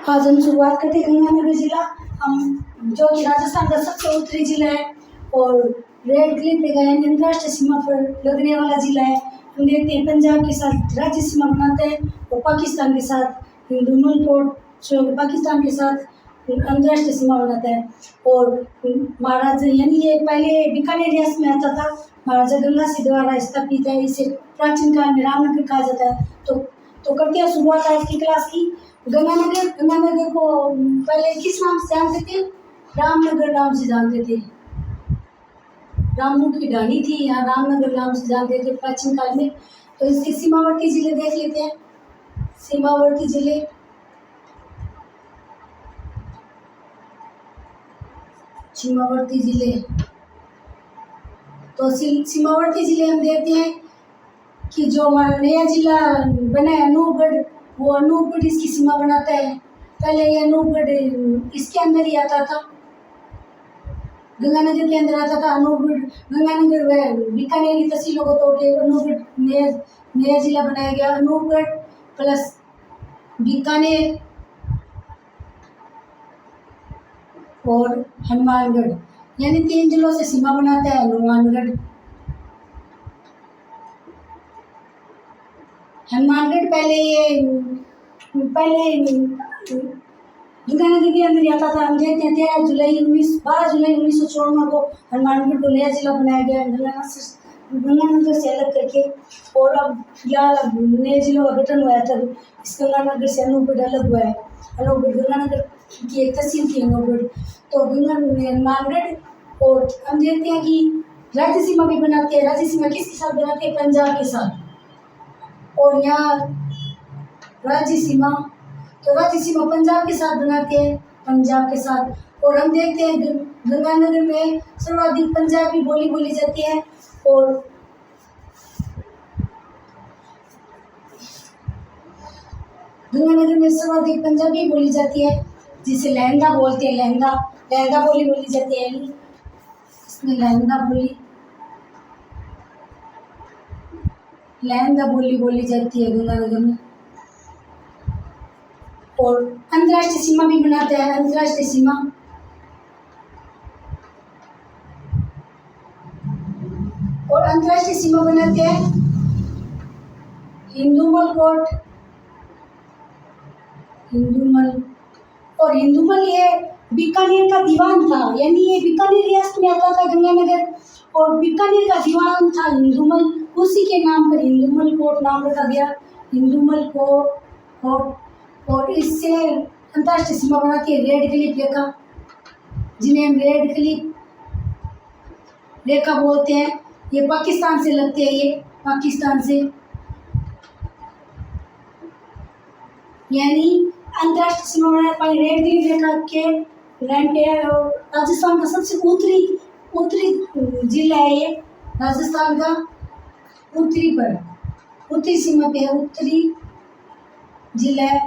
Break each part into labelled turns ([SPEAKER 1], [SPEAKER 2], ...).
[SPEAKER 1] आज हम शुरुआत करते हैं गंगानगर जिला, हम जो कि राजस्थान का सबसे उत्तरी जिला है और रेड क्लिफ पे गए अंतर्राष्ट्रीय सीमा पर लगने वाला जिला है। हम देखते हैं पंजाब के साथ राज्य सीमा बनाते हैं और पाकिस्तान के साथ हिंदुमल कोट जो पाकिस्तान के साथ अंतर्राष्ट्रीय सीमा बनाता है। और महाराजा यानी ये पहले बीकानेर रियासत में आता था, महाराजा गंगा सिंह द्वारा स्थापित है। इसे प्राचीन काल में रामनगर कहा जाता है। तो करते हैं शुरुआत आज की क्लास की। गंगानगर को पहले किस नाम से जानते थे? रामनगर नाम से जानते थे। रामू की ढाणी थी, यहाँ रामनगर नाम से जानते थे प्राचीन काल में। तो इसके सीमावर्ती जिले देख लेते हैं। सीमावर्ती जिले तो सीमावर्ती जिले हम देखते हैं कि जो हमारा नया जिला बना है अनूपगढ़, वो अनूपगढ़ इसकी सीमा बनाता है। पहले ये अनूपगढ़ इसके अंदर ही आता था, गंगानगर के अंदर आता था। अनूपगढ़ गंगानगर व बीकानेर की तहसीलों को तोड़ के अनूपगढ़ नया जिला बनाया गया। अनूपगढ़ प्लस बीकानेर और हनुमानगढ़, यानी 3 जिलों से सीमा बनाता है हनुमानगढ़। पहले गंगानगर के अंदर आता था। हम देखते हैं 12 जुलाई 1954 को हनुमानगढ़ को नया जिला बनाया गया गंगानगर से अलग करके। और अब यहाँ नए जिलों का गठन हुआ है, तब इस गंगानगर से अनूपगढ़ अलग हुआ है। अनूपगढ़ गंगानगर की एक तहसील थी अनूपगढ़। तो हनुमानगढ़, और हम देखते हैं कि राज्य सीमा भी बनाते हैं। राज्य सीमा किसके साथ बनाते हैं? पंजाब के साथ। और यहाँ राज्य सीमा पंजाब के साथ बनाते हैं, पंजाब के साथ। और हम देखते हैं गंगानगर में सर्वाधिक पंजाबी बोली बोली जाती है। और गंगानगर में सर्वाधिक पंजाबी बोली जाती है, जिसे लहंगा बोलते हैं। लहंगा बोली बोली जाती है। इसमें लहंगा बोली बोली जाती है गंगानगर में। और अंतर्राष्ट्रीय सीमा भी बनाते हैं। अंतर्राष्ट्रीय सीमा बनाते हैं हिंदुमल कोट। और हिंदुमल ये बीकानेर का दीवान था, यानी ये बीकानेर रियासत में आता था गंगानगर। और बीकानेर का दीवान था हिंदुमल, उसी के नाम पर हिंदुमल कोट नाम रखा गया, हिंदुमल कोट। और इससे अंतर्राष्ट्रीय सीमा बनाती है रेड क्लिफ रेखा, जिन्हें हम रेड क्लिफ रेखा बोलते हैं। ये पाकिस्तान से लगते हैं, ये पाकिस्तान से, यानी अंतर्राष्ट्रीय सीमा बनाती रेड क्लिफ रेखा के लैंड पे है। और राजस्थान का सबसे उत्तरी जिला है ये, राजस्थान का उत्तरी सीमा पे है, उत्तरी जिला है।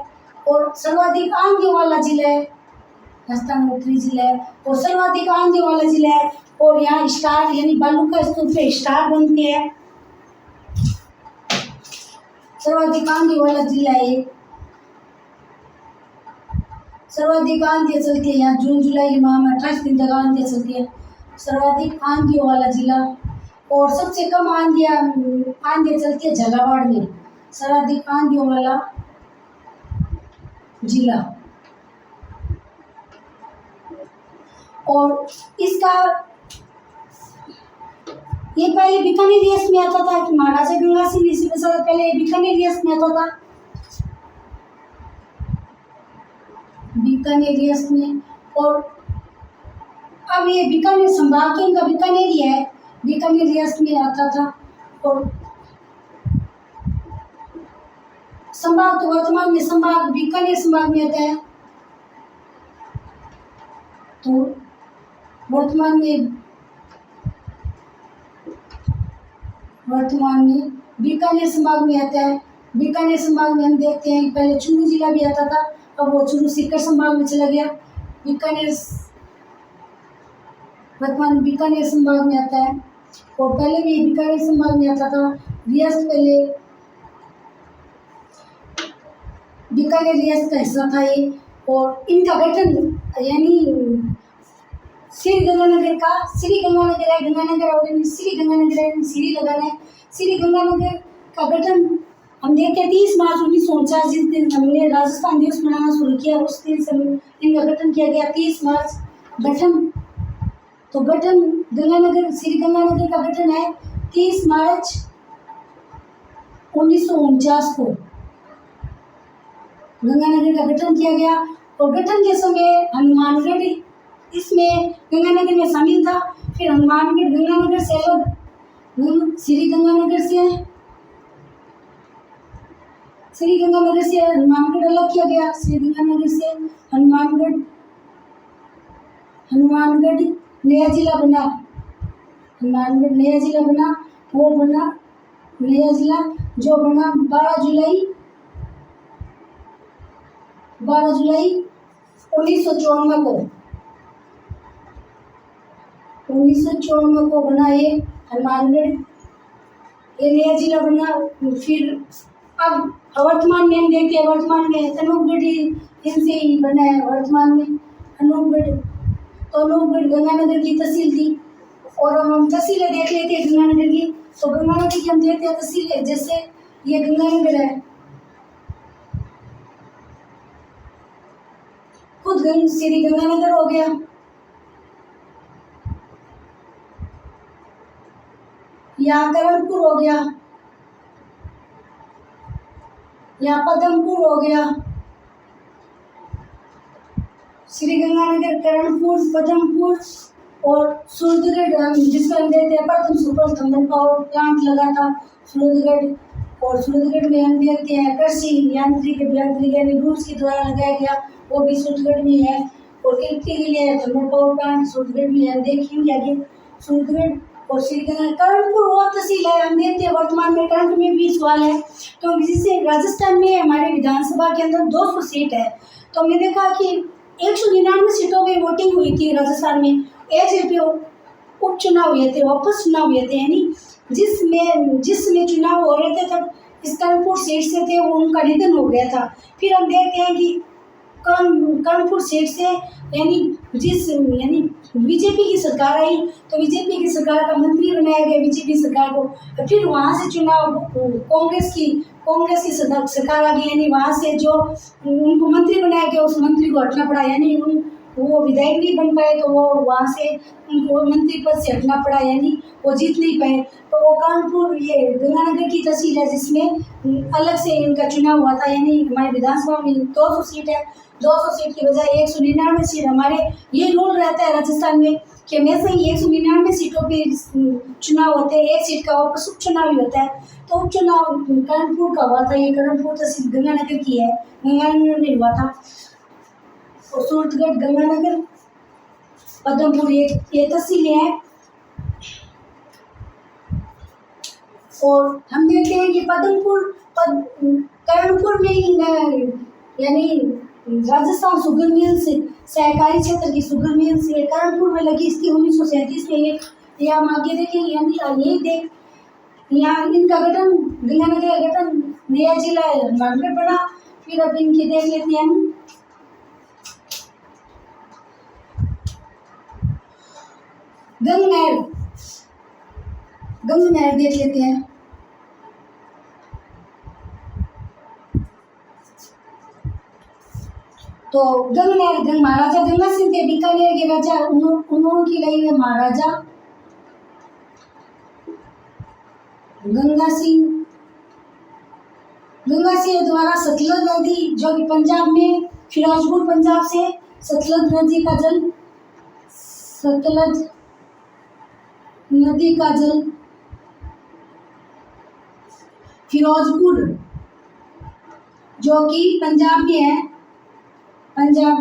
[SPEAKER 1] और सर्वाधिक आंधी वाला जिला है, राजस्थान उत्तरी जिला है और सर्वाधिक आंधी वाला जिला है। और यहाँ स्टार यानी बालू का स्तूप पे स्टार बनते हैं। सर्वाधिक आंधी वाला जिला है ये, सर्वाधिक आंधियाँ चलती है यहाँ। जून जुलाई माह में 28 दिन तक आंधियाँ चलती है, सर्वाधिक आंधियों वाला जिला। और सबसे कम आंधियाँ चलती है झालावाड़ में, सर्वाधिक आंधियों वाला जिला। और इसका ये पहले बीकानेर रियासत में आता था कि महाराजा गंगा सिंह इससे पहले बीकानेर रियासत में आता था, बीकानेर रियासत में। और अब ये बीकानेर संभाग के इनका बीकानेर ही है, बीकानेर रियासत में आता था। और संभाग तो वर्तमान में संभाग बीकानेर संभाग में आता है। तो वर्तमान में बीकानेर संभाग में आता है। बीकानेर संभाग में हम देखते हैं पहले चूरू जिला भी आता था, अब वो चूरू सीकर संभाग में चला गया। वर्तमान बीकानेर संभाग में आता है। और पहले भी बीकानेर संभाग में आता था। रियासत पहले बीकानेर रियासत का हिस्सा था ये। और इनका गठन यानी श्री गंगानगर का श्री गंगानगर है, गंगानगर और श्री गंगानगर है, श्री लगाना है। श्री गंगानगर का गठन हम देखते हैं 30 मार्च 1949 जिस दिन हमने राजस्थान दिवस मनाना शुरू किया, उस दिन से इनका गठन किया गया 30 मार्च गठन। तो गठन गंगानगर श्री गंगानगर का गठन है 30 मार्च 1949 को गंगानगर का गठन किया गया। और गठन के समय हनुमानगढ़ इसमें गंगानगर में शामिल था। फिर हनुमानगढ़ गंगानगर से अलग श्री गंगानगर से हनुमानगढ़ अलग किया गया। श्री गंगानगर से हनुमानगढ़ नया जिला बना। हनुमानगढ़ नया जिला बना, वो बना नया जिला जो बना 12 जुलाई 1954 को। 1954 को बना ये हनुमानगढ़, ये नया जिला बना। फिर अब वर्तमान में हम देखते हैं, वर्तमान में अनूपगढ़ इनसे ही बना है। वर्तमान में अनूपगढ़, तो अनूपगढ़ गंगानगर की तहसील थी। और हम तहसीलें देख लेते हैं गंगानगर की। तो गंगानगर की हम देखते हैं तहसीलें, जैसे ये गंगानगर है, खुद श्री गंगानगर हो गया। यहाँ करणपुर हो गया, यहाँ पदमपुर हो गया। श्री गंगानगर, करणपुर, पदमपुर और सूरजगढ़, जिसमें हम देखते हैं प्रथम सुपर थर्मल पावर प्लांट लगा था सूरजगढ़। और सूरजगढ़ में हम देखते हैं कृषि यांत्रिक अभियांत्रिकी यानी रूस के द्वारा लगाया गया, वो भी सूरजगढ़ में है। और कृषि के लिए थर्मल पावर प्लांट सूरजगढ़ में है, देखेंगे आगे सूरजगढ़। और श्री करणपुर वो तहसील है, हम देखते हैं वर्तमान में करंट में भी सवाल है। तो जिससे राजस्थान में हमारे विधानसभा के अंदर 200 सीट है। तो मैंने कहा कि 199 सीटों में वोटिंग हुई थी राजस्थान में। एक सीट पे उपचुनाव हुए थे, वापस चुनाव हुए थे, यानी जिसमें चुनाव हो रहे थे तब इस करणपुर सीट से थे, वो उनका निधन हो गया था। फिर हम देखते हैं कि कानपुर सीट से यानी बीजेपी की सरकार आई, तो बीजेपी की सरकार का मंत्री बनाया गया बीजेपी सरकार को। फिर वहाँ से चुनाव कांग्रेस की सरकार आ गई, यानी वहाँ से जो उनको मंत्री बनाया गया उस मंत्री को हटना पड़ा, यानी वो विधायक नहीं बन पाए, तो वो वहाँ से उनको मंत्री पद से हटना पड़ा, यानी वो जीत नहीं पाए। तो वो कानपुर ये गंगानगर की तहसील है जिसमें अलग से इनका चुनाव हुआ था। यानी हमारे विधानसभा में 200 सीट है, 200 सीट की बजाय 199 सीट। हमारे ये रूल रहता है राजस्थान में कि हमेशा ही 199 सीटों पे चुनाव होते हैं, एक सीट का वापस उपचुनाव ही होता है। तो उपचुनाव कानपुर का हुआ था, ये कानपुर तहसील गंगानगर की है, गंगानगर में हुआ था। और सूरजगढ़, गंगानगर, पदमपुर ये तहसीलें हैं। और हम देखते हैं कि करणपुर में ही यानी राजस्थान शुगर मिल्स सहकारी क्षेत्र की शुगर मिल्स करणपुर में लगी, इसकी 1937 में ये हम आगे देखेंगे। यानी यहाँ इनका गठन गंगानगर का गठन नया जिला हनुमानगढ़ बना। फिर अब इनके देख लेते हैं गंगनहर देख लेते हैं। तो गंगनहर महाराजा गंगा सिंह थे, बीकानेर के राजा, उन्होंने लाई है महाराजा गंगा सिंह द्वारा सतलज नदी, जो कि पंजाब में फिरोजपुर पंजाब से सतलज नदी का जल फिरोजपुर जो कि पंजाब में है, पंजाब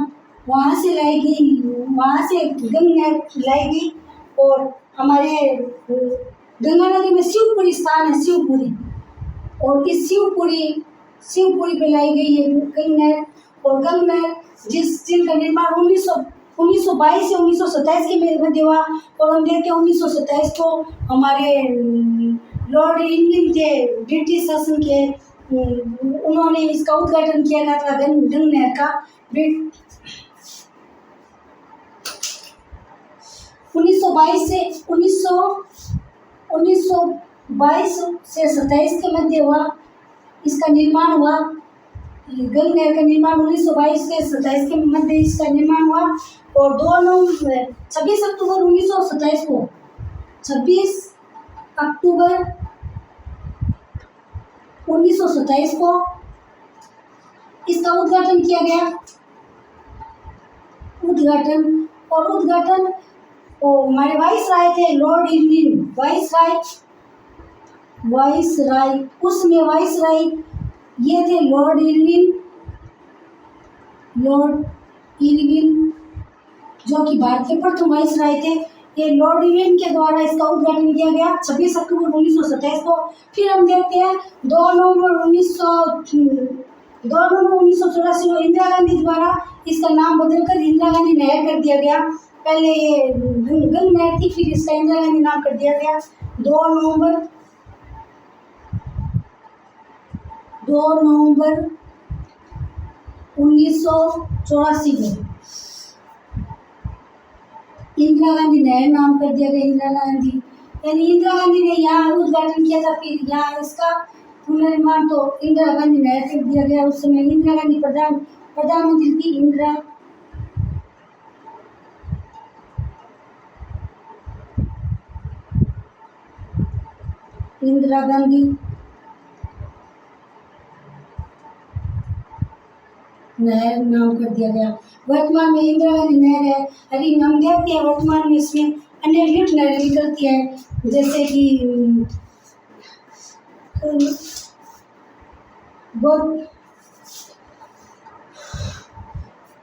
[SPEAKER 1] वहाँ से लाई गई, वहाँ से गंगनहर लाई गई। और हमारे गंगानगर में शिवपुरी स्थान है, शिवपुरी, और इस शिवपुरी पे लाई गई है गंगनहर। और गंगनहर जिनका निर्माण 1922 से 1927 के मध्य हुआ। और हम देखते हैं 1927 को हमारे लॉर्ड इरविन के ब्रिटिश शासन के उन्होंने इसका उद्घाटन किया गया था गंगनहर का। ब्रिट 1922 से 1922 से 27 के मध्य हुआ, इसका निर्माण हुआ। गंग नहर का निर्माण 1922 से 27 के मध्य इसका निर्माण हुआ। और 26 अक्टूबर 1927 को 26 अक्टूबर 1927 को इसका उद्घाटन किया गया। उद्घाटन हमारे वाइसराय थे लॉर्ड इरविन, वाइसराय उसमें वाइसराय ये थे लॉर्ड इरविन जो कि भारत के प्रथम वाइसराय थे। ये लॉर्ड इरविन के द्वारा इसका उद्घाटन किया गया 26 अक्टूबर 1927 को। फिर हम देखते हैं 2 नवंबर 1984 को इंदिरा गांधी द्वारा इसका नाम बदलकर इंदिरा गांधी नहर कर दिया गया। पहले ये गंग नहर थी, फिर इसका इंदिरा गांधी नाम कर दिया गया 2 नवंबर 1984 को इंदिरा गांधी नहर नाम कर दिया गया। इंदिरा गांधी ने यहाँ उद्घाटन किया था, फिर यहाँ इसका पुनर्निर्माण तो इंदिरा गांधी नहर कर दिया गया। उस समय इंदिरा गांधी प्रधानमंत्री थी। इंदिरा गांधी नहर नाम कर दिया गया। वर्तमान में इंदिरा गांधी नहर है। अभी हम देखते हैं वर्तमान में इसमें अन्य लिफ्ट नहरें निकलती है, जैसे कि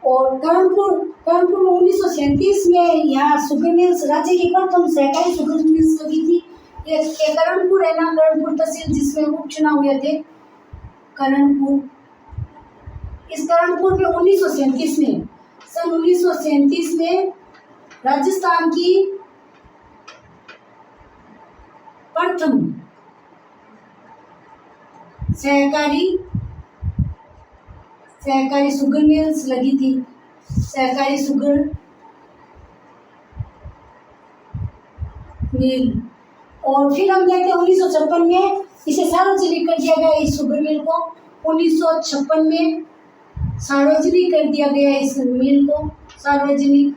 [SPEAKER 1] और कानपुर में 1937 में यहाँ शुगर मिल्स राज्य की प्रथम सहकारी शुगर मिल्स लगी थी। ये करणपुर है ना, करणपुर तहसील जिसमें उपचुनाव हुए थे करणपुर। इस करणपुर में 1937 में सन 1937 में राजस्थान की प्रथम सहकारी शुगर मिल्स लगी थी। सहकारी शुगर मिल। और फिर हम देखते हैं 1956 में इसे सार्वजनिक कर दिया गया। इस शुगर मिल को 1956 में सार्वजनिक कर दिया गया। इस मिल को सार्वजनिक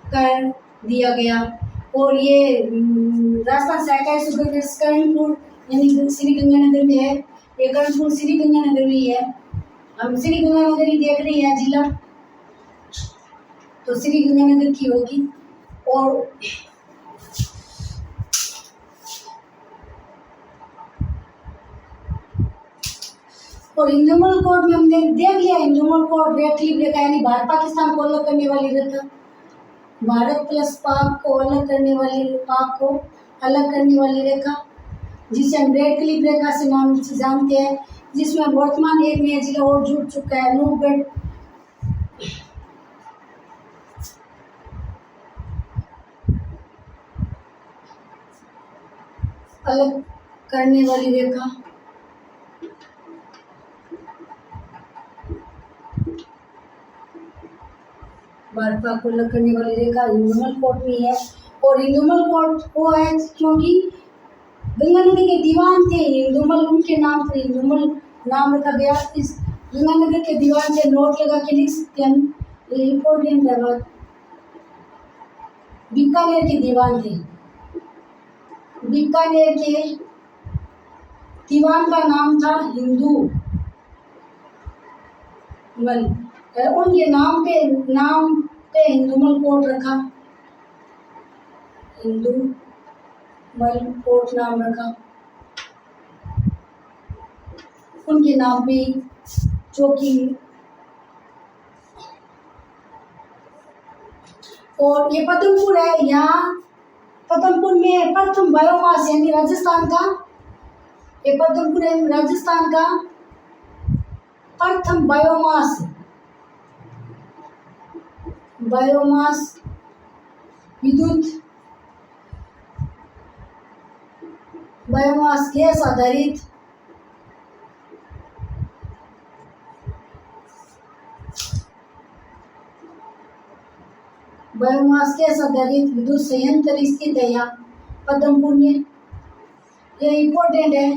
[SPEAKER 1] कर दिया गया। और ये राजस्थान सहकारी शुगर मिल्स करणपुर यानी श्री गंगानगर में है। ये करणपुर श्री गंगानगर में ही है। हम श्री गंगानगर ही देख रहे हैं जिला, तो श्री गंगानगर की होगी। और इंदुमल कोड में हमने देख लिया। इंदुमल कोड रेड क्लिप रेखा यानी भारत पाकिस्तान को अलग करने वाली रेखा, भारत प्लस पाक को अलग करने वाली रेखा, जिसे हम रेड क्लिप रेखा से नाम से जानते हैं। जिसमें वर्तमान एक नया जिला और जुड़ चुका है, नूरगढ़। अलग करने वाली रेखा, भारत को अलग करने वाली रेखा इंदुमल कोड में है। और इंदुमल कोड वो है क्योंकि गंगा नदी के दीवान थे इंदुमल, उनके नाम पर इंदुमल नाम रखा गया। इस गंगा नगर के दीवान से नोट लगा के लिख सकते हैं। ये इम्पोर्टेंट है बात। बीकानेर के दीवान थे। बीकानेर के दीवान का नाम था हिंदूमल। उनके नाम पे इंदुमल कोट रखा, इंदुमल कोट नाम रखा उनके नाम पे, जो कि और ये पदमपुर है। यहाँ पदमपुर में प्रथम बायोमास यानी राजस्थान का, ये पदमपुर है राजस्थान का प्रथम बायोमास विद्युत बायोमास गैस आधारित बायोमास के आधारित विद्युत संयंत्र स्थित है यहाँ पद्मपुर में। ये इम्पोर्टेंट है।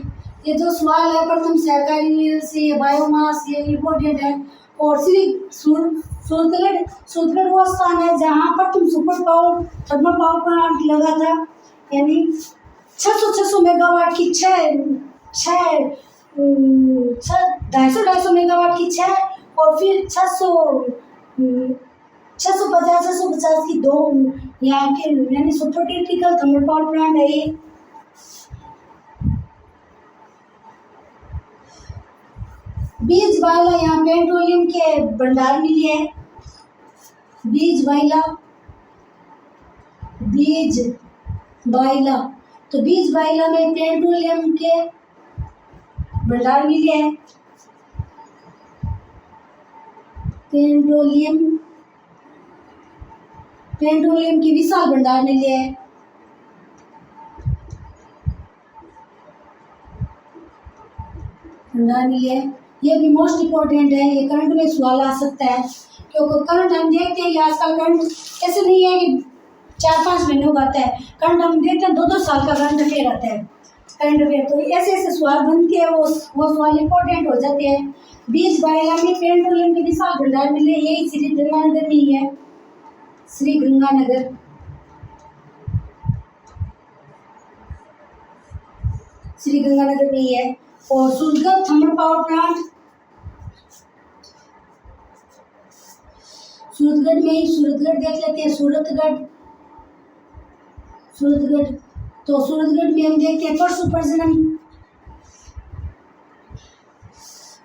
[SPEAKER 1] ये जो सवाल है प्रथम सहकारी से ये बायोमास, ये इम्पोर्टेंट है। और श्री सूरतगढ़ वो स्थान है जहाँ प्रथम super power thermal power plant लगा था, यानी 600 मेगावाट की 250 मेगावाट की 6 और फिर 650 की 2 यहाँ के, यानी super critical thermal power plant है ये। बीज बायला यहाँ पेट्रोलियम के भंडार मिले हैं। बीज बायला तो बीज बायला में पेट्रोलियम के भंडार मिले हैं। पेट्रोलियम की विशाल भंडार मिले हैं। ये भी मोस्ट इम्पोर्टेंट है। ये करंट में सवाल आ सकता है, क्योंकि करंट हम देखते हैं कि आजकल करंट ऐसे नहीं है कि 4-5 महीनों का आता है। करंट हम देखते हैं 2-2 साल का करंट अफेयर आता है। करंट अफेयर तो ऐसे सवाल बनते हैं, वो सवाल इम्पोर्टेंट हो जाते हैं। बीज बायला में पेट्रोलियम के विशाल भंडार मिले, यही श्री गंगानगर में ही है। श्री गंगानगर में ही है। और Suratgarh thermal power plant Suratgarh में ही, सूरतगढ़ देख लेते हैं। सूरतगढ़ तो सूरतगढ़ में हम देखते हैं पशु प्रजनन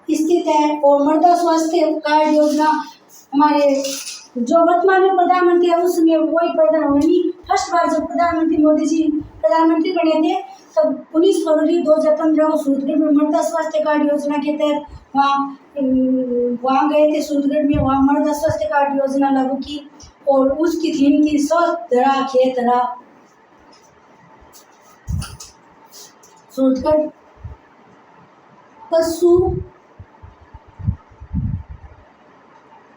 [SPEAKER 1] स्थित है। और मृदा स्वास्थ्य कार्ड योजना हमारे जो वर्तमान में प्रधानमंत्री है उसमें वही प्रधानमंत्री फर्स्ट बार जब प्रधानमंत्री मोदी जी प्रधानमंत्री बने थे तब 19 फरवरी 2015 को सूरतगढ़ में मृदा स्वास्थ्य कार्ड योजना के तहत वहाँ गए थे सूरतगढ़ में। वहाँ मृदा स्वास्थ्य कार्ड योजना लागू की और उसकी थीम थी स्वस्थ धरा खेत रहा। सूरतगढ़ पशु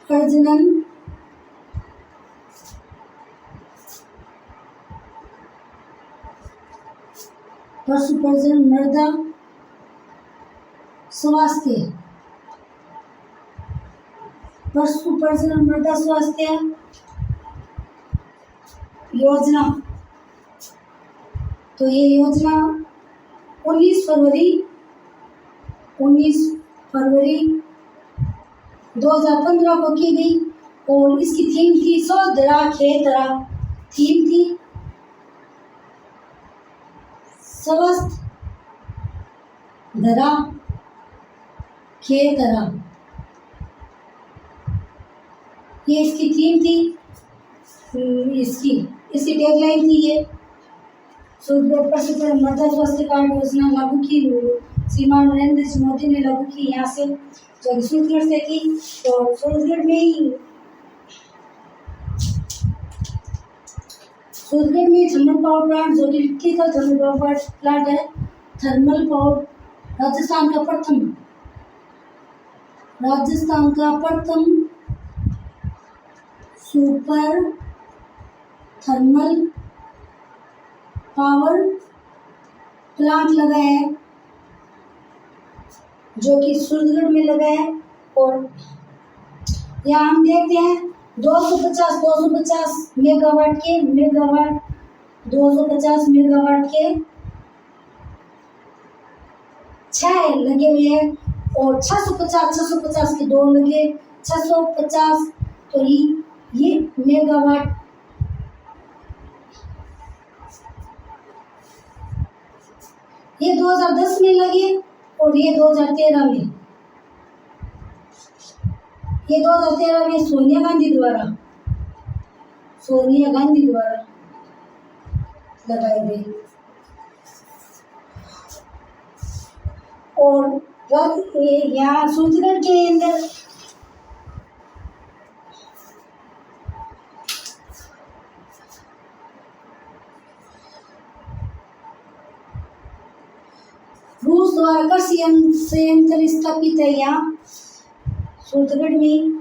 [SPEAKER 1] प्रजनन मृदा स्वास्थ्य योजना। तो ये योजना 19 फरवरी 2015 को की गई और इसकी थीम थी स्वस्थ धरा खेत रहा। थीम थी स्वस्थ धरा खेत रहा, ये इसकी थीम थी। इसकी टैगलाइन थी ये। सूरतगढ़ पर मृदा स्वास्थ्य कार्ड योजना लागू की श्रीमान नरेंद्र जी मोदी ने लागू की यहाँ से, जो सूरतगढ़ से की। तो सूरतगढ़ में थर्मल पावर प्लांट जो कि क्रिटिकल थर्मल पावर प्लांट है। थर्मल पावर राजस्थान का प्रथम सुपर थर्मल पावर प्लांट लगा है, जो कि सूरतगढ़ में लगा है। और यहाँ हम देखते हैं 250 मेगावाट के 6 लगे हुए हैं और 650 के 2 लगे 650। तो ये मेगावाट ये 2010 में लगे और ये 2013 में। ये 2013 में सोनिया गांधी द्वारा लगाए गए। और यहाँ सूरतगढ़ के अंदर रूस द्वारा कृषि संयंत्र स्थापित है यहाँ सूरतगढ़ में।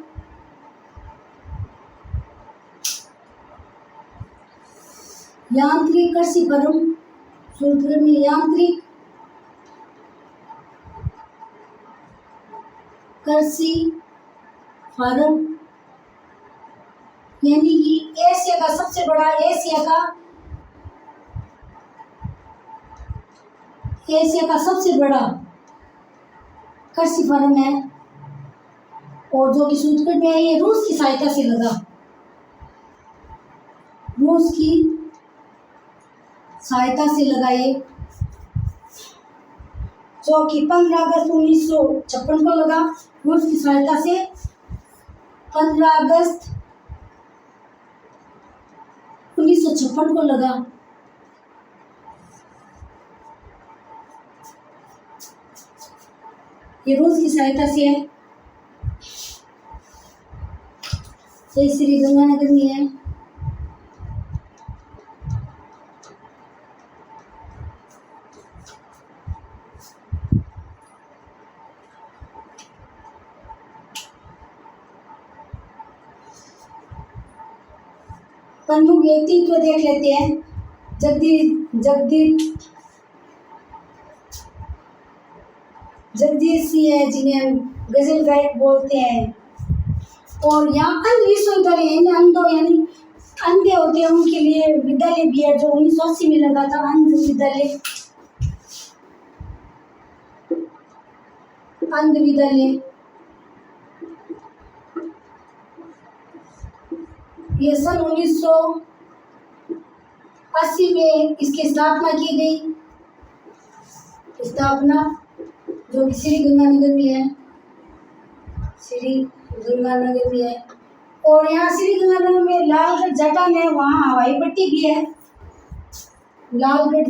[SPEAKER 1] यांत्रिक कृषि फर्म सूत्र में यांत्रिक कृषि फर्म यानी कि एशिया का सबसे बड़ा एशिया का सबसे बड़ा कृषि फर्म है और जो कि सूत्रकृत में है ये रूस की सहायता से लगा। रूस की सहायता से लगा ये, जो कि 15 अगस्त 1956 को लगा। रूस की सहायता से 15 अगस्त 1956 को लगा। ये रूस की सहायता से है। ये श्री गंगानगर में है। प्रमुख व्यक्तित्व देख लेते हैं। जगदीश सिंह है जिन्हें हम गजल गायक बोलते हैं। और यहाँ अंध विश्वविद्यालय यानी अंधे होते हैं उनके लिए विद्यालय भी है, जो 1980 में लगा था अंध विद्यालय। ये सन 1980 में इसकी स्थापना की गई। जो कि श्री गंगानगर में है। और यहाँ श्री गंगानगर में लालगढ़ जटान है, वहाँ हवाई पट्टी भी है। लालगढ़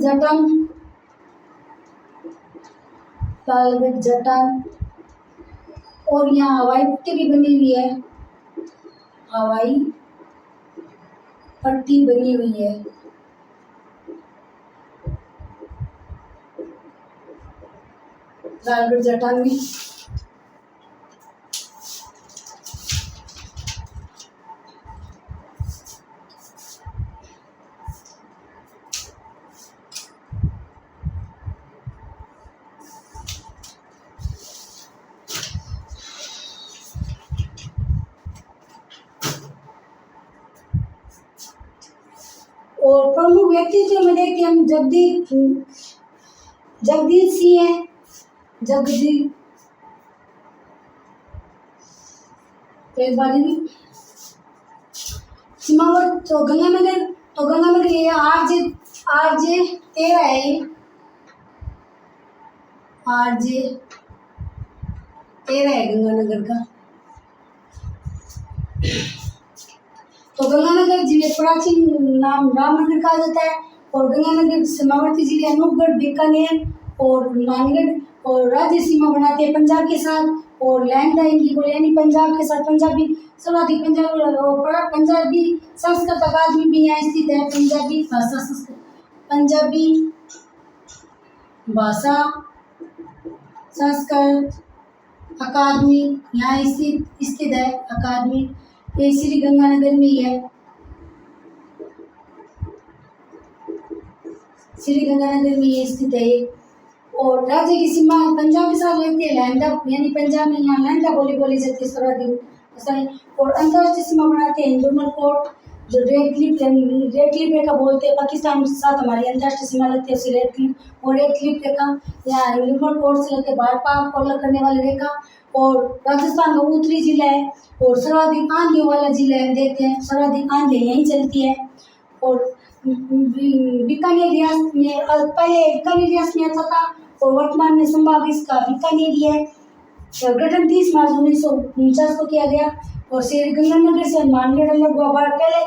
[SPEAKER 1] जटान और यहाँ हवाई पट्टी भी बनी हुई है। हवाई पट्टी बनी हुई है। लालगढ़ जटान में और प्रमुख व्यक्तित्व में देखते हैं हम जगदीश सिंह है। सीमावर्त तो गंगानगर ये आरजे 13 है। आरजे 13 है गंगानगर का। तो गंगानगर जिले प्राचीन नाम रामनगर कहा जाता है। और गंगानगर सीमावर्ती जिले अनूपगढ़, बीकानेर और नानगढ़ और राज्य सीमा बनाते हैं पंजाब के साथ। और लैंड इनकी बोले यानी पंजाब के साथ पंजाबी सर्वाधिक पंजाबी संस्कृत अकादमी भी यहाँ स्थित है। पंजाबी भाषा संस्कृत अकादमी यहाँ स्थित है। अकादमी ये श्री गंगानगर में ही है। श्री गंगानगर में ये स्थित है। और राज्य की सीमा पंजाब के साथ लगती है लैंडा, यानी पंजाब में यहाँ लैंडा बोली जाती है सर्वाधिक। और अंतर्राष्ट्रीय सीमा बनाते हैं हिंदुमल कोट, जो रेड क्लिफ रेखा बोलते हैं। पाकिस्तान के साथ हमारी अंतर्राष्ट्रीय सीमा लगती है उसी रेड क्लिफ और रेड क्लिफ रेखा यहाँ हिंदुमल कोट से लगते भारत पाक को अलग करने वाली रेखा। और राजस्थान का उत्तरी जिला है और सर्वाधिक आंधियों वाला जिला है। देखते हैं सर्वाधिक आंधी यहीं चलती है। और बीकानेर रियासत में पहले बीकानेर रियासत में आता था और वर्तमान में संभाग इसका बीकानेर ही है। गठन 30 मार्च 1949 को किया गया। और श्री गंगानगर से हनुमानगढ़ अलग हुआ। पहले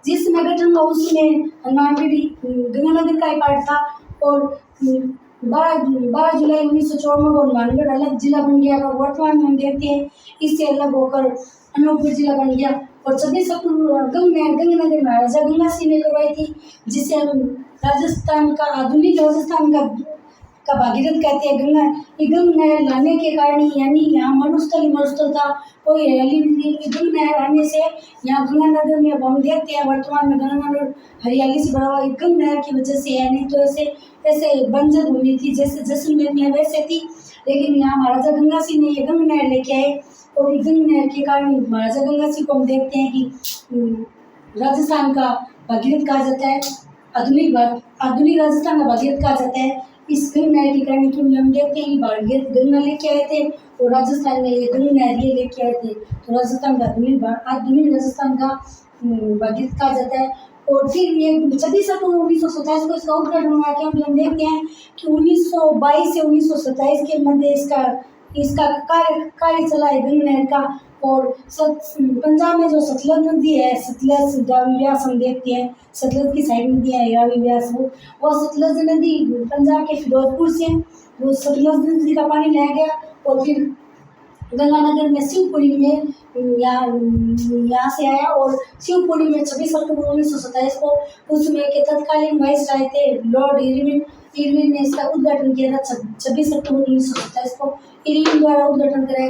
[SPEAKER 1] जिस समय गठन हुआ उसमें हनुमानगढ़ गंगानगर का ही पार्ट था। और 12 जुलाई 1954 को हनुमानगढ़ अलग जिला बन गया। और वर्तमान में हम देखते हैं इससे अलग होकर अनूपगढ़ जिला बन गया। और 26 अक्टूबर गंगानगर महाराजा गंगा सिंह ने करवाई थी, जिसे हम आधुनिक राजस्थान का का भागीरथ कहते हैं गंगा। ये गंगा नहर लाने के कारण ही यानी यहाँ मरुस्थल ही मरुस्थल था, कोई हरियाली नहीं। ये गंगा नहर आने से यहाँ गंगानगर में अब हम देखते हैं वर्तमान में गंगानगर हरियाली से भरा हुआ ये गंगा नहर की वजह से है। नहीं तो ऐसे ऐसे बंजर भूमि थी जैसे जैसलमेर में वैसे थी, लेकिन यहाँ महाराजा गंगा सिंह ने ये गंगा नहर लेके आए और ये गंगा नहर के कारण महाराजा गंगा सिंह को हम देखते हैं कि राजस्थान का भागीरथ कहा जाता है, आधुनिक राजस्थान का भागीरथ कहा जाता है इस गंगा नहर के कारण। क्योंकि हम देखते हैं कि भागीरथ गंगा लेके आए थे और राजस्थान में ये गंगा नहर ये लेके आए थे, तो राजस्थान का आधुनिक राजस्थान का भागीरथ कहा जाता है। और फिर ये 26 अक्टूबर 1927 को इसका उद्घाटन हुआ कि हम देखते हैं कि 1922 से 1927 के मध्य इसका कार्य चला है गंगा नहर का। और पंजाब में जो सतलज नदी है, सतलज व्यास हम देखते हैं, सतलज की साइड नदी है रावी व्यास, वो सतलज नदी पंजाब के फिरोजपुर से वो सतलज नदी का पानी लाया गया और फिर गंगानगर में शिवपुरी में यहाँ से आया। और शिवपुरी में 26 अक्टूबर 1927 को उसमें के तत्कालीन वाइसराय थे लॉर्ड इरविन ने इसका उद्घाटन किया था। 26 अक्टूबर 1927 को इरविन द्वारा उद्घाटन कराया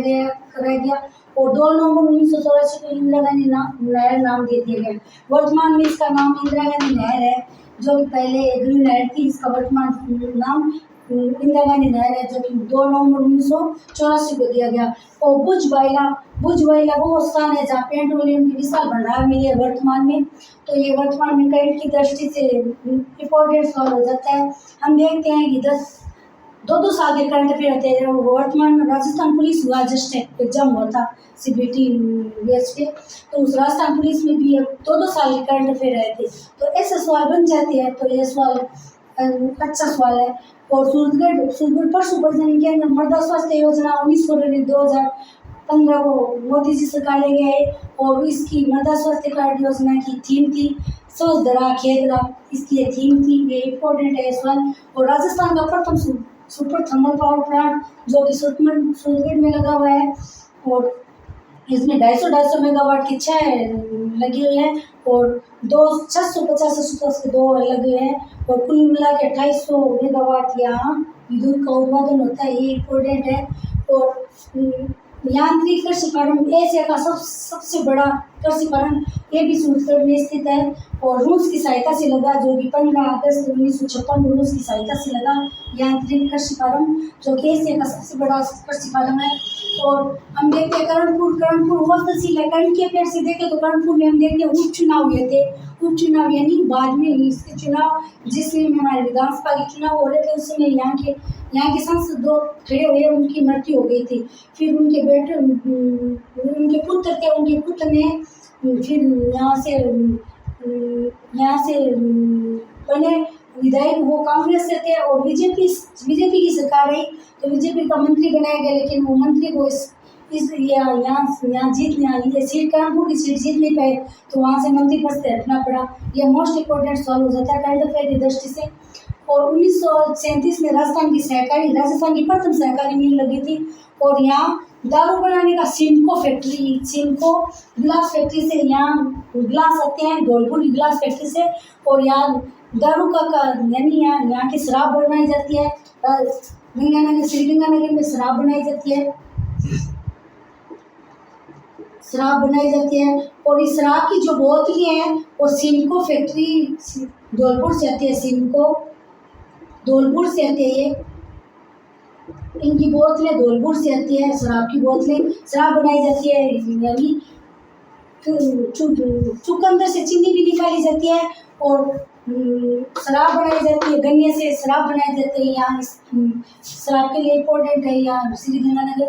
[SPEAKER 1] गया और 2 नवंबर 1984 को इंदिरा गांधी नहर नाम दे दिया गया। वर्तमान में इसका नाम इंदिरा गांधी नहर है, जो कि पहले गंगा नहर थी। इसका वर्तमान नाम इंदिरा गांधी नहर है, जो कि 2 नवंबर 1984 को दिया गया। और भुजबैला वो स्थान है जहाँ पेट्रोलियम की विशाल भंडार मिली है वर्तमान में। तो ये वर्तमान में करंट की दृष्टि से इम्पोर्टेंट सॉल्व हो जाता है। हम देखते हैं कि 2 साल के करंट अफेयर होते हैं। वर्तमान में राजस्थान पुलिस हुआ जस्ट एग्जाम हुआ था CBT बेस पे, तो उस राजस्थान पुलिस में भी 2 साल के करंट अफेयर आए थे। तो ऐसे सवाल बन जाते हैं, तो ये सवाल अच्छा सवाल है। और सूरजगढ़ पशु प्रजनन केंद्र मृदा स्वास्थ्य योजना 19 फरवरी 2015 को मोदी जी सरकार ले गए और इसकी मृदा स्वास्थ्य कार्ड योजना की थीम थी स्वस्थ धरा खेतरा, इसकी ये थीम थी, ये इम्पोर्टेंट है सवाल। और राजस्थान का प्रथम सुपर थर्मल पावर प्लांट जो कि सूरजगढ़ में लगा हुआ है और इसमें 250 मेगावाट की 6 लगी हुई है और 650 के 2 लगे हुए हैं और कुल मिला के 2800 मेगावाट यहाँ विद्युत का उत्पादन होता है। ये इम्पोर्टेंट है। और यांत्रिक कृषि फार्म एशिया का सबसे बड़ा कृषि फार्म ये भी सूरजगढ़ में स्थित है और रूस की सहायता से लगा, जो कि 15 अगस्त 1956 में रूस की सहायता से लगा यांत्रिक कृषि फार्म, जो कि एशिया का सबसे बड़ा कृषि फार्म है। और हम देखते हैं कर्णपुर हुआ तहसील है। कर्ण के पेड़ से देखें तो कर्णपुर में हम देखते हैं उपचुनाव हुए थे। उपचुनाव यानी बाद में इसके चुनाव जिसमें हमारे विधानसभा के चुनाव हो रहे थे, उस समय यहाँ के सांसद 2 खड़े हुए, उनकी मृत्यु हो गई थी। फिर उनके बेटे उनके पुत्र थे, उनके पुत्र ने फिर यहाँ से बने विधायक, वो कांग्रेस से थे और बीजेपी की सरकार रही तो बीजेपी का मंत्री बनाया गया, लेकिन वो मंत्री को यहाँ ये सीट कानपुर की सीट जीत नहीं पाए तो वहाँ से मंत्री पद से हटना पड़ा। यह मोस्ट इम्पोर्टेंट सवाल हो जाता है करंट अफेयर की दृष्टि से। और 1937 में राजस्थान की प्रथम सहकारी मिल लगी थी और यहाँ दारू बनाने का सिमको ग्लास फैक्ट्री से यहाँ ग्लास आते हैं धौलपुर की ग्लास फैक्ट्री से और यहाँ दारू का यानी यहाँ की शराब बनाई जाती है। श्री गंगानगर में शराब बनाई जाती है और इस शराब की जो बोतलें हैं वो सिमको फैक्ट्री धौलपुर से आती है। सिमको धौलपुर से आती है, ये इनकी बोतलें धौलपुर से आती है। शराब की बोतलें शराब बनाई जाती है, यानी चुकंदर से चीनी भी निकाली जाती है और शराब बनाई जाती है, गन्ने से शराब बनाई जाती है। यहाँ शराब के लिए इम्पोर्टेंट है यहाँ श्री गंगानगर।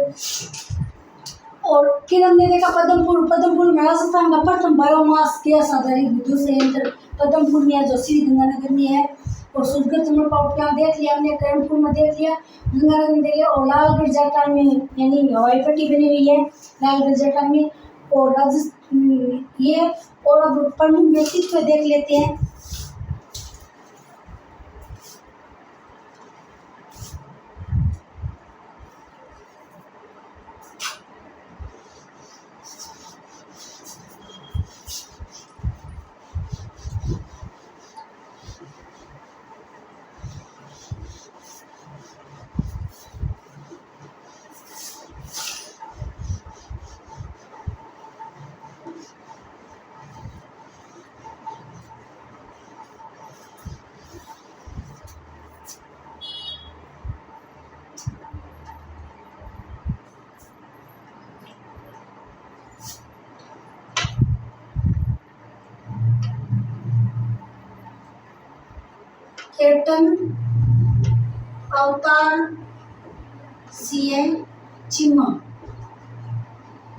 [SPEAKER 1] और फिर हमने देखा पदमपुर में राजस्थान का प्रथम बायोमास गैस आधारित विद्युत संयंत्र पदमपुर में है, जो श्री गंगानगर में है। और सूरजगढ़ थर्मल पावर प्लांट देख लिया हमने, कर्णपुर में देख लिया, गंगानगर में देख लिया और लालगढ़ जाटान में यानी हवाई पट्टी बनी हुई है लालगढ़ जाटान में। और ये और अब प्रमुख व्यक्तित्व देख लेते हैं। कैप्टन अवतार सिंह चीमा।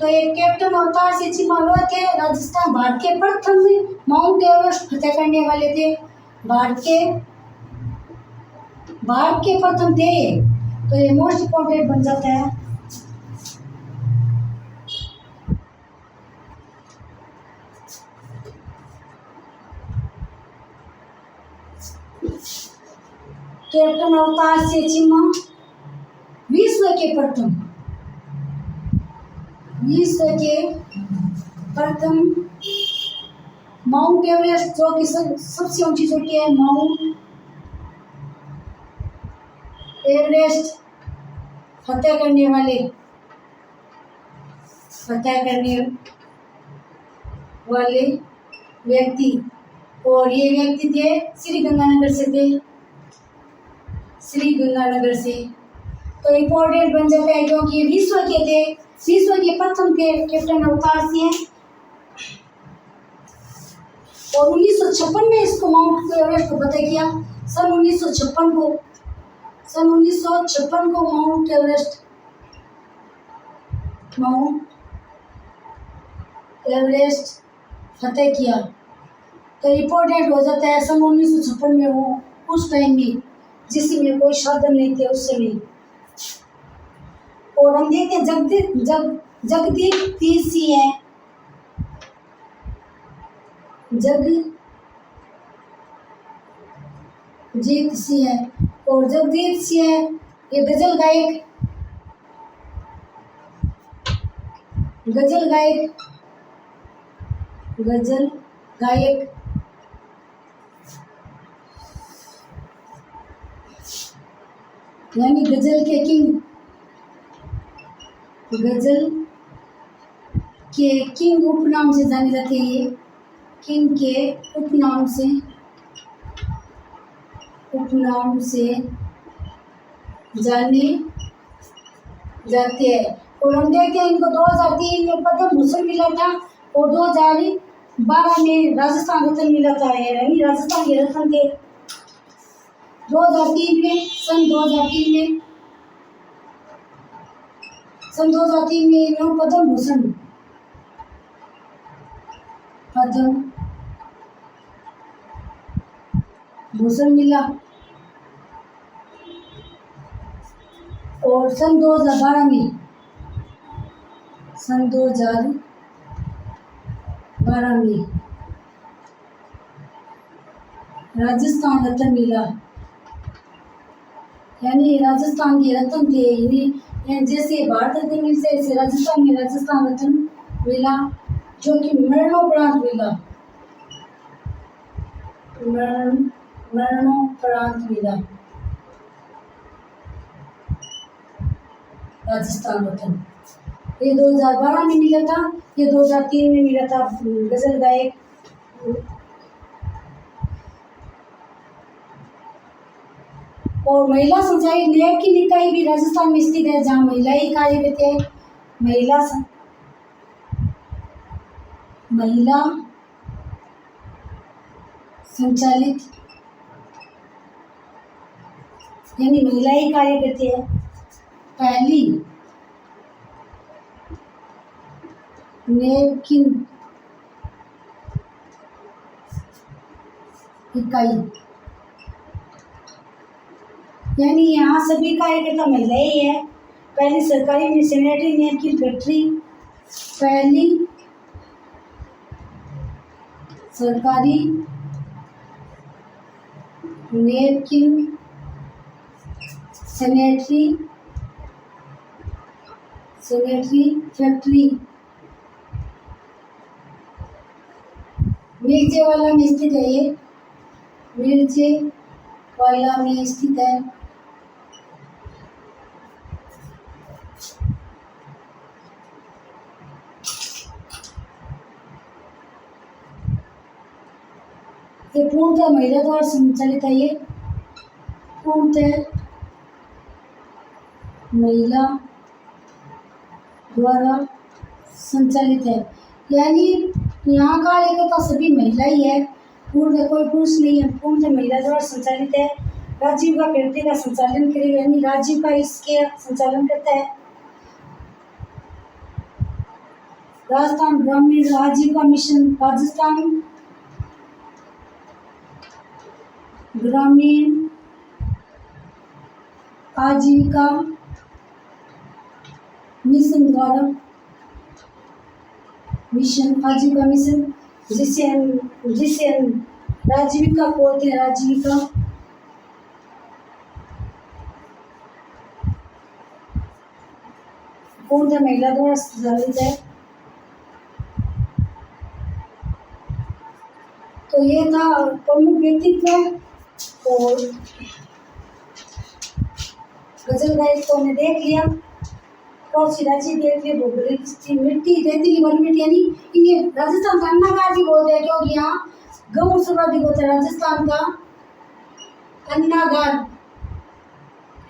[SPEAKER 1] तो ये कैप्टन अवतार सिंह चीमा वो थे राजस्थान भारत के प्रथम माउंट एवरेस्ट फतेह करने वाले थे। भारत के प्रथम थे ये। तो ये मोस्ट इम्पोर्टेंट बन जाता है। कैप्टन अवतार सिंह चीमा विश्व के प्रथम माउंट एवरेस्ट जो कि सबसे ऊंची चोटी है, माउंट एवरेस्ट फतेह करने वाले व्यक्ति। और ये व्यक्ति थे श्रीगंगानगर से। तो इम्पोर्टेंट बन जाता है क्योंकि विश्व के प्रथम थे कैप्टन अवतार सिंह। और 1956 में इसको माउंट एवरेस्ट को फतेह किया। सन 1956 को माउंट एवरेस्ट फतेह किया। तो इम्पोर्टेंट हो जाता है सन 1956 में। वो उस टाइम में जिसमें कोई साधन नहीं थे उस समय। और हम देखते हैं जगदीप सिंह है। और जगदीप सिंह ये गजल गायक यानी गजल के किंग उपनाम से जाने जाते हैं। ये किंग के उपनाम से जाने जाते हैं। और हम देखते हैं इनको 2003 में पद्म भूषण मिला था और 2012 में राजस्थान रत्न मिला था। यानी राजस्थान के रत्न थे। 2003 में इन्होंने पद्म भूषण मिला। और सन 2012 में राजस्थान रत्न मिला। यानी राजस्थान के रत्न थे इन्हें। जैसे भारत रत्न मिलते ऐसे राजस्थान में राजस्थान रत्न मिला, जो कि मरणोपरांत मिला राजस्थान रत्न। ये 2012 में मिला था, ये 2003 में मिला था गजल गायक। और महिला संचालित नेब की इकाई भी राजस्थान में स्थित है, जहाँ महिलाएं कार्यरत है। महिला संचालित यानी महिलाएं कार्य करती है। पहली नेपकिन इकाई यानी यहाँ सभी कार्यकर्ता महिलाएं ही है। पहली सरकारी सैनिटरी नैपकिन फैक्ट्री, पहली सरकारी नैपकिन सैनिटरी फैक्ट्री मिर्जेवाला में स्थित है। ये मिर्जेवाला में स्थित है। ये पूर्णतः महिला द्वारा संचालित है। ये पूर्णतः महिला द्वारा संचालित है, यानी यहाँ कार्यकर्ता सभी महिला ही है। पूर्ण कोई पुरुष नहीं है, पूर्ण महिला द्वारा संचालित है। राजीव का पेड़ते का संचालन करेगा, यानी राजीव का इसके संचालन करता है। राजस्थान ग्रामीण आजीविका मिशन, राजस्थान ग्रामीण आजीविका मिशन द्वारा आजीविका मिशन, जिसे हम राजीविका बोलते हैं, राजीविका पूर्ण महिला द्वारा संचालित है। तो ये था प्रमुख व्यक्तित्व और गजल गायक को हमने देख लिया, और सिराजी देख लिया, भौगोलिक मिट्टी रेतीली बल मिट्टी, यानी ये राजस्थान का अन्नागार भी बोलते हैं, क्योंकि यहाँ गेहूं सर्वाधिक होता है। राजस्थान का अन्नागार,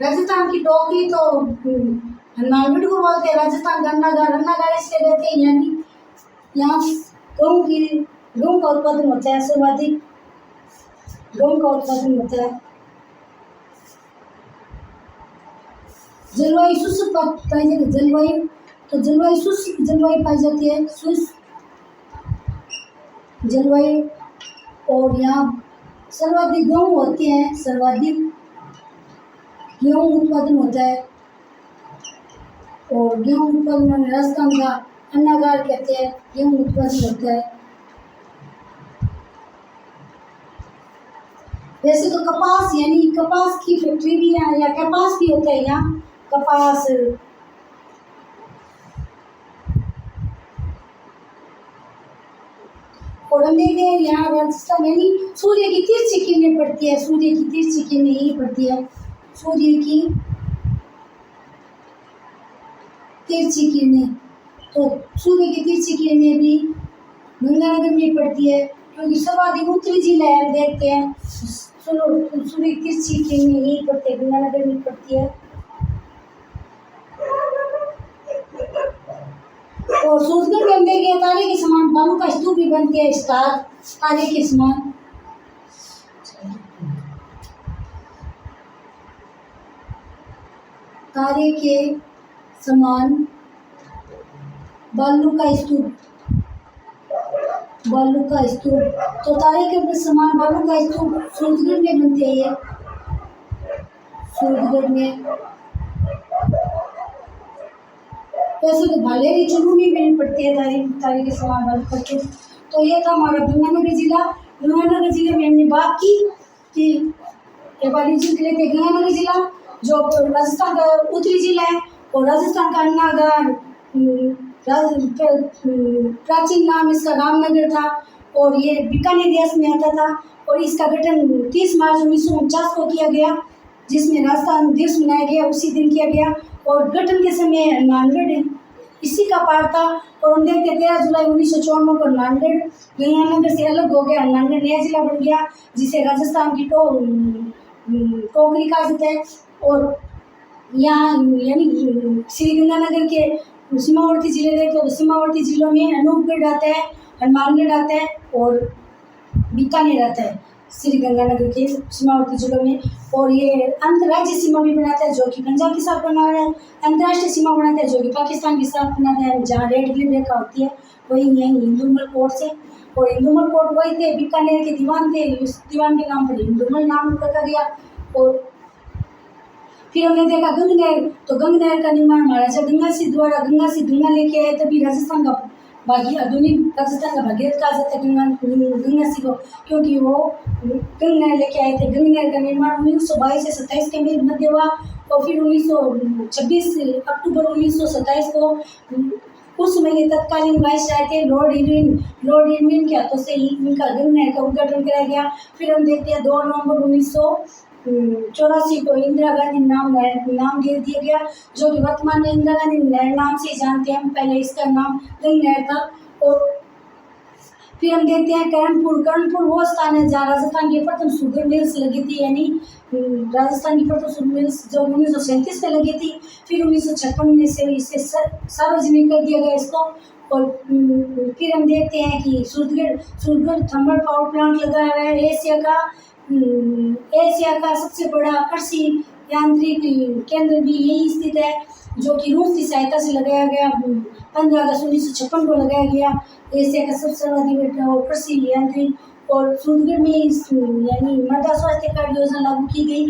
[SPEAKER 1] राजस्थान की टोकरी तो हनुमानगढ़ को बोलते हैं, राजस्थान का अन्नागार इसलिए कहते हैं, यानी यहाँ गेहूं का उत्पादन होता है, सर्वाधिक गेहूं का उत्पादन होता है। जलवायु शुष्क पाई जाती है, जलवायु शुष्क जलवायु पाई जाती है, शुष्क जलवायु, और यहाँ सर्वाधिक गेहूं होते हैं, सर्वाधिक गेहूं उत्पादन होता है, और गेहूं उत्पादन राजस्थान का अन्नागार कहते हैं, गेहूं उत्पादन होता है। वैसे तो कपास, यानी कपास की फैक्ट्री भी है, या कपास भी होता है यहाँ, कपास और हम देखते हैं यहाँ राजस्थान, यानी सूर्य की तिरछी किरणें पड़ती है, सूर्य की तिरछी किरणें यही पड़ती है, सूर्य की तिरछी किरणें, तो सूर्य की तिरछी किरणें भी गंगानगर में पड़ती है, क्योंकि सर्वाधिक उत्तरी जिला है, हम देखते हैं सूर्य की तिरछी किरणें यही पड़ती है, गंगानगर में पड़ती है। और सूरजगढ़ में देखे तारे के समान बालू का स्तूप भी बनते हैं, स्टार तारे के समान, तारे के समान बालू का स्तूप, तो तारे के समान बालू का स्तूप सूरजगढ़ में बनते हैं, सूरजगढ़ में। वैसे तो भालेरी चुरू में भी पड़ती है तारे के समान बालू का स्तूप। तो ये था हमारा गंगानगर जिला। गंगानगर जिले में हमने बात की कि एक बार लिख लेते, गंगानगर जिला जो राजस्थान का उत्तरी जिला है, और राजस्थान का अन्नागार, प्राचीन नाम इसका रामनगर था, और ये बीकानेर देश में आता था, और इसका गठन 30 मार्च 1949 को किया गया, जिसमें राजस्थान दिवस मनाया गया, उसी दिन किया गया, और गठन के समय हनुमानगढ़ इसी का पार्ट था। और हम देखते 13 जुलाई 1954 को हनुमानगढ़ गंगानगर से अलग हो गया, हनुमानगढ़ नया जिला बन गया, जिसे राजस्थान की टोकरी कहा जाता है। और यहाँ यानी श्री गंगानगर के सीमावर्ती जिले देखे तो सीमावर्ती जिलों में अनूपगढ़ आता है, हनुमानगढ़ आता है, और बीकानेर आता है श्री गंगानगर के सीमावर्ती जिलों में। और ये अंतर्राज्यीय सीमा भी बनाता है, जो कि पंजाब के साथ बना है, अंतर्राष्ट्रीय सीमा बनाता है, जो कि पाकिस्तान के साथ बनाता है, जहाँ रेड ग्रीन रेखा होती है वही यहीं हिंदुमल कोर्ट से। और हिंदुमल कोर्ट वही थे, बीकानेर के दीवान थे, उस दीवान के नाम पर हिंदुमल नाम रखा गया। और फिर हमने देखा गंगनहर, तो गंगनहर का निर्माण महाराजा गंगा सिंह द्वारा, गंगा सिंह गंगा लेके आए, तभी राजस्थान का आधुनिक राजस्थान का भागीरथ कहा जाता है गंगा सिंह को, क्योंकि वो गंगनहर लेके आए थे। गंगनहर का निर्माण 1922 से 27 के मध्य हुआ, और फिर 26 अक्टूबर 1927 को उस समय के तत्कालीन वाइसराय थे लॉर्ड इरविन के हाथों से ही इनका गंगनहर का उद्घाटन कराया गया। फिर हम देखते हैं 2 नवंबर 1984 को इंदिरा गांधी नाम दे दिया गया, जो कि वर्तमान में इंदिरा गांधी नहर नाम से जानते हैं, पहले इसका नाम गंगनहर था। और फिर हम देखते हैं कर्णपुर। कर्णपुर वो स्थान है जहाँ राजस्थान की प्रथम शुगर मिल्स लगी थी, यानी राजस्थान की प्रथम शुगर मिल्स जो 1937 में लगी थी। फिर 1956 में से इसे सार्वजनिक कर दिया गया इसको। और फिर हम देखते हैं कि सूरतगढ़ थर्मल पावर प्लांट लगा हुआ है, एशिया का सबसे बड़ा कृषि यांत्रिक केंद्र भी यही स्थित है, जो कि रूस की सहायता से लगाया गया। 15 अगस्त 1956 को लगाया गया। एशिया का सबसे बड़ा कृषि यांत्रिक। और सूरतगढ़ में यानी मृदा स्वास्थ्य कार्ड योजना लागू की गई।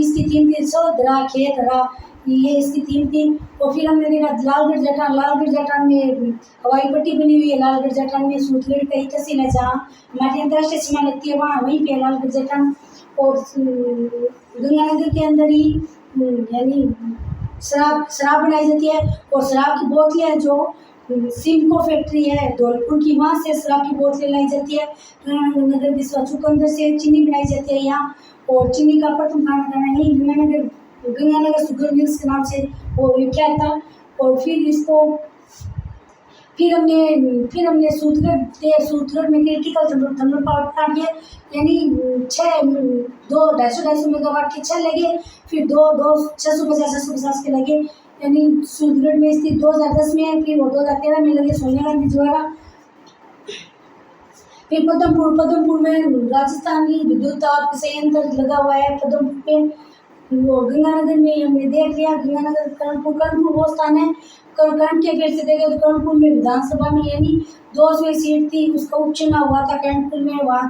[SPEAKER 1] इसकी थीम थी स्वधरा खेत हरा, ये इसकी थीम थी। और फिर हमने देखा लालगढ़ जाटान में हवाई पट्टी बनी हुई है। लालगढ़ जाटान में सूरतगढ़ का ही तहसील है, जहाँ हमारी अंतर्राष्ट्रीय सीमा लगती है, वहाँ वहीं पे लालगढ़ जाटान। और गंगानगर के अंदर ही यानी शराब बनाई जाती है। और शराब की बोतलें जो सिमको फैक्ट्री है धौलपुर की, वहाँ से शराब की बोतलें लाई जाती है। गंगानगर की चुकंदर से चीनी बनाई जाती है यहाँ। और चीनी का प्रथम कारखाना ही गंगानगर शुगर मिल्स के नाम से वो विख्यात था। और फिर हमने सूरतगढ़ में क्रिटिकल थर्मल पावर प्लांट है, यानी 250 मेगावाट के 6 लगे। फिर 650 के लगे, यानी सूरतगढ़ में स्थित 2010 में है। फिर वो 2013 में लगे सोनिया गांधी द्वारा। फिर पदमपुर में राजस्थान की विद्युत ताप संयंत्र लगा हुआ है पदमपुर पे। वो गंगानगर में हमने देख लिया। गंगानगर कर्णपुर वो स्थान है। कर्ण के फिर से देखे तो कर्णपुर में विधानसभा में यानी 200 सीट थी, उसका उपचुनाव हुआ था कर्णपुर में। वहाँ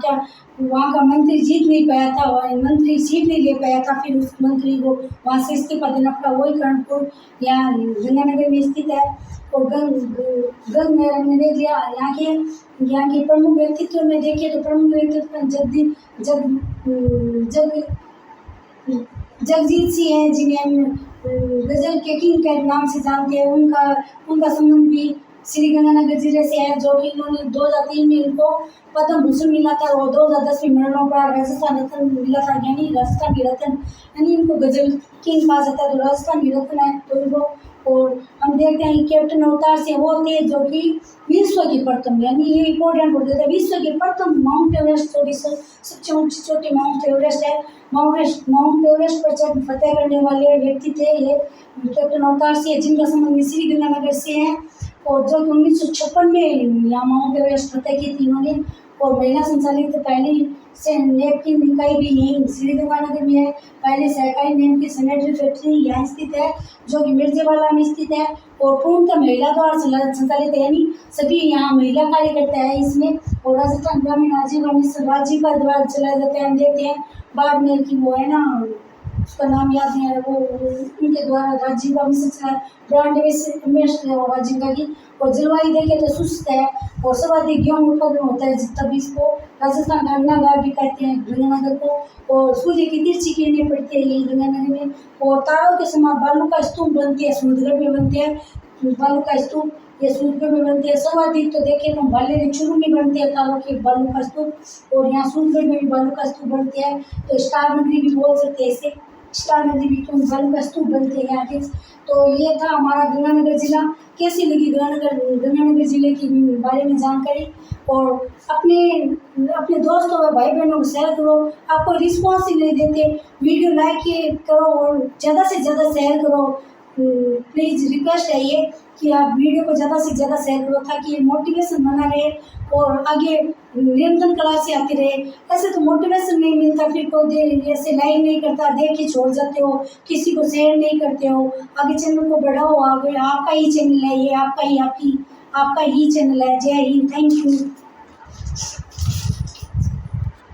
[SPEAKER 1] का मंत्री जीत नहीं पाया था, मंत्री सीट नहीं ले पाया था। फिर उस मंत्री को वहाँ से इस्तीफा देना पड़ा। वही कर्णपुर यहाँ गंगानगर में स्थित है। और गंग में हमने देख लिया। यहाँ के प्रमुख व्यक्तित्व में देखिए तो प्रमुख व्यक्तित्व जगजीत सिंह है, जिन्हें हम गजल के किंग के नाम से जानते हैं। उनका संबंध भी श्री गंगानगर जिले से है, जो कि इन्होंने 2003 में इनको पद्म भूषण मिला था। और 2010 में मरणोपरांत राजस्थान रत्न मिला था, यानी राजस्थान की रत्न, यानी इनको गजल किंग कहा जाता है। तो राजस्थान की रत्न है तो इनको। और हम देखते हैं कि कैप्टन अवतार सिंह वो थे जो कि विश्व की प्रथम, यानी ये इम्पोर्टेंट हो जाता है, विश्व के प्रथम माउंट एवरेस्ट सबसे ऊंची चोटी माउंट एवरेस्ट है। माउंट एवरेस्ट पर फतेह करने वाले व्यक्ति थे ये कैप्टन अवतार सिंह, जिनका संबंध श्री गंगानगर से है। और जो 1956 में यहाँ माउंट एवरेस्ट फतेह की थी इन्होंने। और महिला संचालित पहली से नैपकिन इकाई भी यहीं श्री गंगानगर में है। पहले सहकारी नैपकिन सैनिटरी फैक्ट्री यहाँ स्थित है, जो कि मिर्जेवाला में स्थित है। और पूर्णतः महिला द्वारा संचालित है, यानी सभी यहाँ महिला कार्यकर्ता है इसमें। और राजस्थान ग्रामीण आजीविका मिशन राज्य का द्वारा चलाया जाता है। हम देखते हैं बाड़मेर की वो है ना, उसका नाम याद नहीं आ रहा, वो उनके द्वारा राजीविका मिशन चलाया, ब्रांड राजीविका की। और जलवायु देखें तो शुष्क है। और सर्वाधिक गेहूं उत्पादन होता है, तभी इसको राजस्थान का अन्नागार भी कहते हैं गंगानगर को। और सूर्य की तिरछी किरणें पड़ती है यही गंगानगर में। और तारों के समान बालू का स्तूप बनते हैं, सूरतगढ़ में बनते हैं बालू का स्तूप, ये सूरतगढ़ में बनते हैं। सर्वाधिक तो देखें तो भालेरी चूरू में बनते हैं तारों के बालू का स्तूप। और यहाँ सूरतगढ़ में भी बालू का स्तूप बनते हैं। तो स्टार नगरी भी बोल सकते हैं इसे, स्टार नदी भी क्यों बालू का स्तूप बनते हैं यहाँ के। तो ये था हमारा गंगानगर जिला। कैसी लगी गंगानगर जिले के बारे में जानकारी। और अपने दोस्तों व भाई बहनों को शेयर करो। आपको रिस्पॉन्स ही नहीं देते, वीडियो लाइक करो और ज़्यादा से ज़्यादा शेयर करो। प्लीज़ रिक्वेस्ट है ये कि आप वीडियो को ज़्यादा से ज़्यादा शेयर करो, ताकि ये मोटिवेशन बना रहे और आगे निरंतर क्लास से आती रहे। ऐसे तो मोटिवेशन नहीं मिलता, फिर कोई ऐसे लाइक नहीं करता, देख के छोड़ जाते हो, किसी को शेयर नहीं करते हो। आगे चैनल को बढ़ाओ, आगे आपका ही चैनल है ये, आपका ही चैनल है। जय हिंद, थैंक यू।